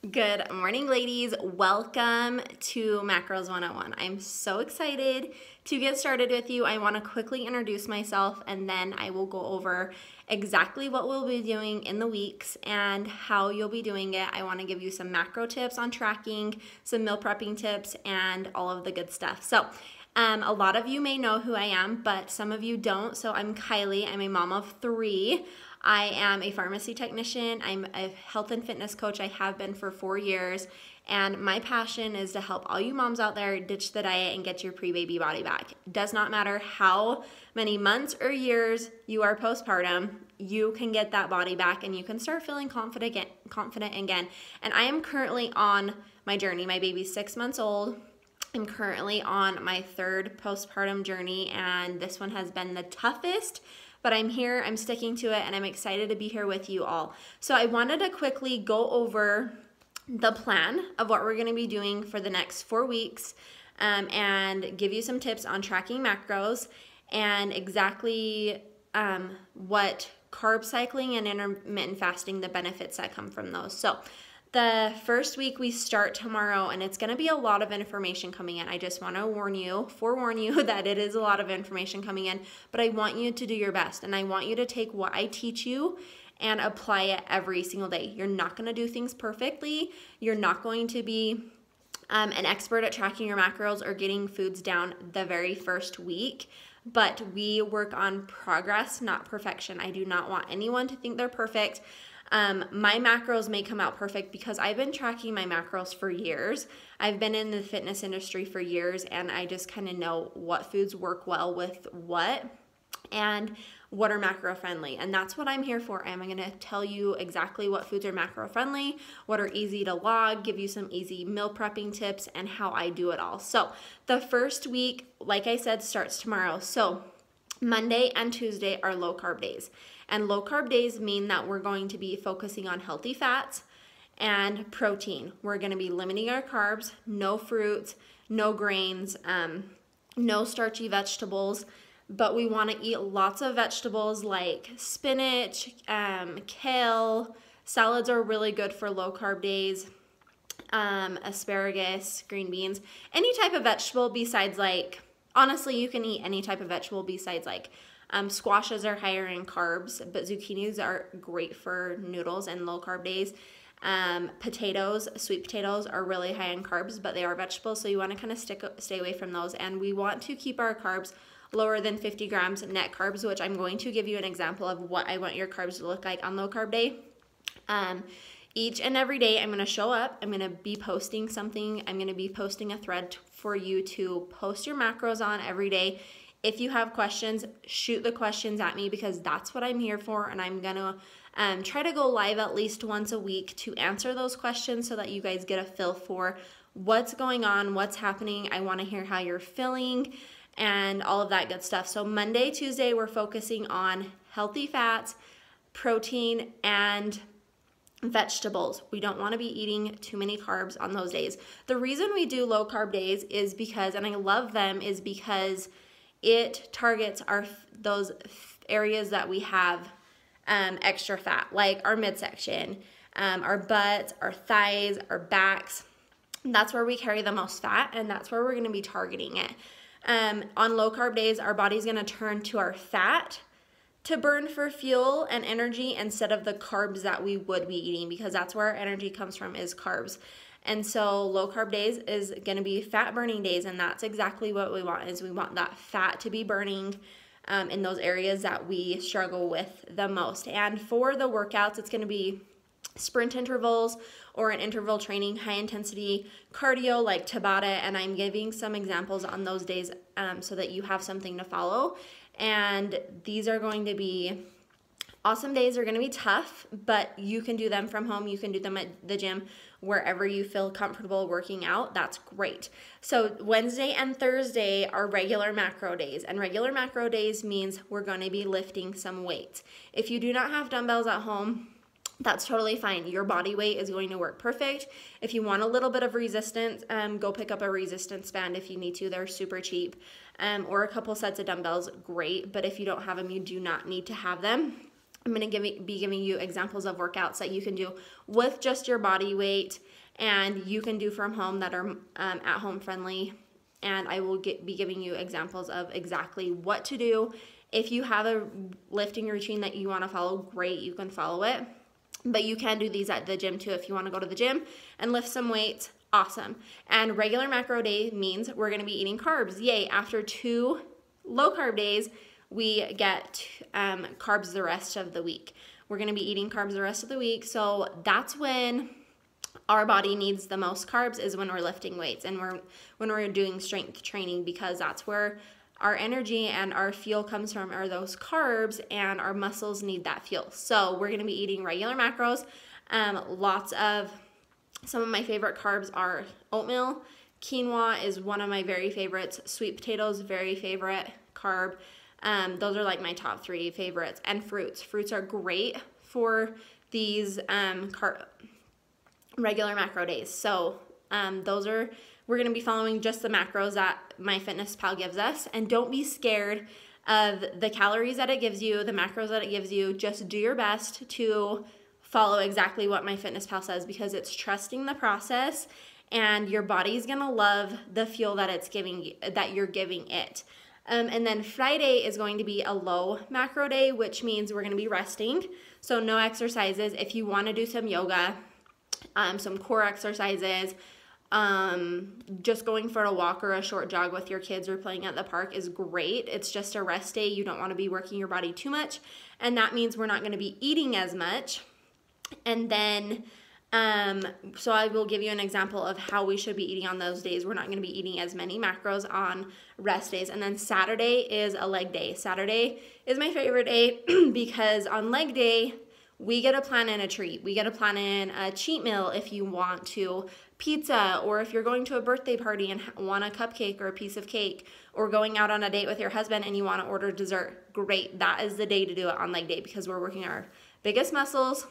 Good morning, ladies. Welcome to Macros 101. I'm so excited to get started with you. I want to quickly introduce myself and then I will go over exactly what we'll be doing in the weeks and how you'll be doing it. I want to give you some macro tips on tracking, some meal prepping tips, and all of the good stuff. So, a lot of you may know who I am, but some of you don't. So I'm Kylie. I'm a mom of 3. I am a pharmacy technician. I'm a health and fitness coach. I have been for 4 years. And my passion is to help all you moms out there ditch the diet and get your pre-baby body back. It does not matter how many months or years you are postpartum, you can get that body back and you can start feeling confident again. And I am currently on my journey. My baby's 6 months old. I'm currently on my 3rd postpartum journey, and this one has been the toughest, but I'm here, I'm sticking to it, and I'm excited to be here with you all. So I wanted to quickly go over the plan of what we're gonna be doing for the next 4 weeks and give you some tips on tracking macros and exactly what carb cycling and intermittent fasting, the benefits that come from those. So the first week we start tomorrow, and it's going to be a lot of information coming in. I just want to forewarn you that it is a lot of information coming in, but I want you to do your best, and I want you to take what I teach you and apply it every single day. You're not going to do things perfectly. You're not going to be an expert at tracking your macros or getting foods down the very first week, but we work on progress, not perfection. I do not want anyone to think they're perfect. My macros may come out perfect because I've been tracking my macros for years. I've been in the fitness industry for years, and I just kind of know what foods work well with what and what are macro friendly. And that's what I'm here for. I'm going to tell you exactly what foods are macro friendly, what are easy to log, give you some easy meal prepping tips, and how I do it all. So the first week, like I said, starts tomorrow. So Monday and Tuesday are low carb days. And low carb days mean that we're going to be focusing on healthy fats and protein. We're going to be limiting our carbs, no fruits, no grains, no starchy vegetables, but we want to eat lots of vegetables like spinach, kale. Salads are really good for low carb days. Asparagus, green beans, any type of vegetable besides honestly, you can eat any type of vegetable besides squashes are higher in carbs, but zucchinis are great for noodles and low carb days. Potatoes, sweet potatoes are really high in carbs, but they are vegetables, so you want to kind of stay away from those. And we want to keep our carbs lower than 50 grams net carbs, which I'm going to give you an example of what I want your carbs to look like on low carb day. Each and every day I'm going to show up, I'm going to be posting something, I'm going to be posting a thread for you to post your macros on every day. If you have questions, shoot the questions at me because that's what I'm here for, and I'm going to try to go live at least once a week to answer those questions so that you guys get a feel for what's going on, what's happening. I want to hear how you're feeling and all of that good stuff. So Monday, Tuesday, we're focusing on healthy fats, protein, and vegetables. We don't want to be eating too many carbs on those days. The reason we do low carb days is because, and I love them, is because it targets those areas that we have extra fat, like our midsection, our butts, our thighs, our backs. That's where we carry the most fat, and that's where we're going to be targeting it. On low carb days, our body's going to turn to our fat to burn for fuel and energy instead of the carbs that we would be eating, because that's where our energy comes from, is carbs. And so low carb days is going to be fat burning days, and that's exactly what we want, is we want that fat to be burning in those areas that we struggle with the most. And for the workouts, it's going to be sprint intervals or an interval training, high intensity cardio like Tabata, and I'm giving some examples on those days so that you have something to follow. And these are going to be awesome days. Are going to be tough, but you can do them from home. You can do them at the gym, wherever you feel comfortable working out. That's great. So Wednesday and Thursday are regular macro days, and regular macro days means we're going to be lifting some weights. If you do not have dumbbells at home, that's totally fine. Your body weight is going to work perfect. If you want a little bit of resistance, go pick up a resistance band if you need to. They're super cheap. Or a couple sets of dumbbells, great. But if you don't have them, you do not need to have them. I'm going to be giving you examples of workouts that you can do with just your body weight and you can do from home that are at home friendly. And I will be giving you examples of exactly what to do. If you have a lifting routine that you want to follow, great, you can follow it. But you can do these at the gym too. If you want to go to the gym and lift some weights, awesome. And regular macro day means we're going to be eating carbs. Yay, after 2 low carb days, we get carbs the rest of the week. We're going to be eating carbs the rest of the week. So that's when our body needs the most carbs, is when we're lifting weights and when we're doing strength training, because that's where our energy and our fuel comes from, are those carbs, and our muscles need that fuel. So we're going to be eating regular macros. Some of my favorite carbs are oatmeal. Quinoa is one of my very favorites. Sweet potatoes, very favorite carb. Those are like my top 3 favorites. And fruits. Fruits are great for these regular macro days. So we're going to be following just the macros that MyFitnessPal gives us. And don't be scared of the calories that it gives you, the macros that it gives you. Just do your best to follow exactly what MyFitnessPal says, because it's trusting the process, and your body's going to love the fuel that you're giving it. And then Friday is going to be a low macro day, which means we're going to be resting. So no exercises. If you want to do some yoga, some core exercises, just going for a walk or a short jog with your kids or playing at the park is great. It's just a rest day. You don't want to be working your body too much. And that means we're not going to be eating as much. And then, so I will give you an example of how we should be eating on those days. We're not going to be eating as many macros on rest days. And then Saturday is a leg day. Saturday is my favorite day because on leg day, we get to plan in a treat. We get to plan in a cheat meal if you want to, pizza, or if you're going to a birthday party and want a cupcake or a piece of cake, or going out on a date with your husband and you want to order dessert. Great. That is the day to do it on leg day, because we're working our biggest muscles.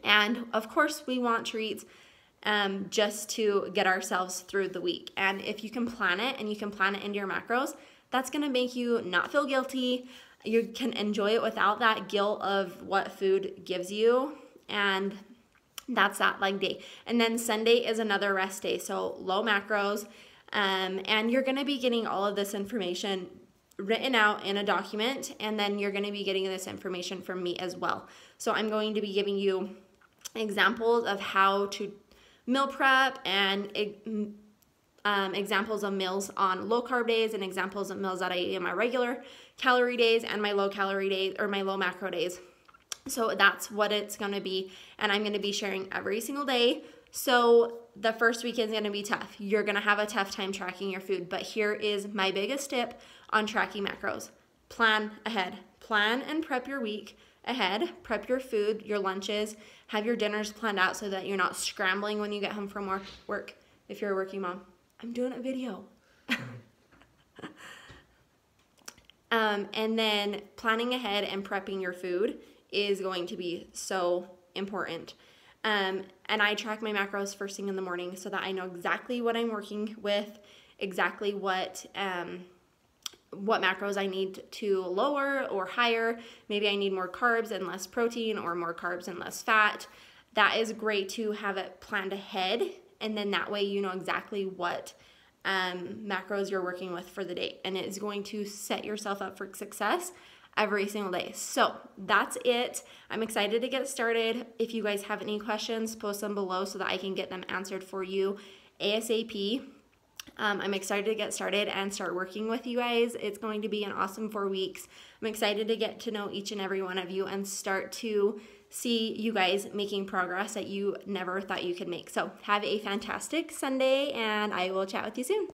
And of course, we want treats just to get ourselves through the week. And if you can plan it and you can plan it into your macros, that's going to make you not feel guilty. You can enjoy it without that guilt of what food gives you. And that's that leg day. And then Sunday is another rest day. So low macros. And you're going to be getting all of this information written out in a document, and then you're going to be getting this information from me as well. So I'm going to be giving you examples of how to meal prep, and examples of meals on low carb days, and examples of meals that I eat on my regular calorie days and my low calorie days, or my low macro days. So that's what it's going to be, and I'm going to be sharing every single day. So the first week is going to be tough. You're going to have a tough time tracking your food, but here is my biggest tip on tracking macros. Plan ahead. Plan and prep your week ahead. Prep your food, your lunches, have your dinners planned out so that you're not scrambling when you get home from work if you're a working mom. I'm doing a video. And then planning ahead and prepping your food is going to be so important. And I track my macros first thing in the morning so that I know exactly what I'm working with, exactly what macros I need to lower or higher. Maybe I need more carbs and less protein, or more carbs and less fat. That is great to have it planned ahead, and then that way you know exactly what macros you're working with for the day, and it is going to set yourself up for success every single day. So that's it. I'm excited to get started. If you guys have any questions, post them below so that I can get them answered for you ASAP. I'm excited to get started and start working with you guys. It's going to be an awesome 4 weeks. I'm excited to get to know each and every one of you and start to see you guys making progress that you never thought you could make. So have a fantastic Sunday, and I will chat with you soon.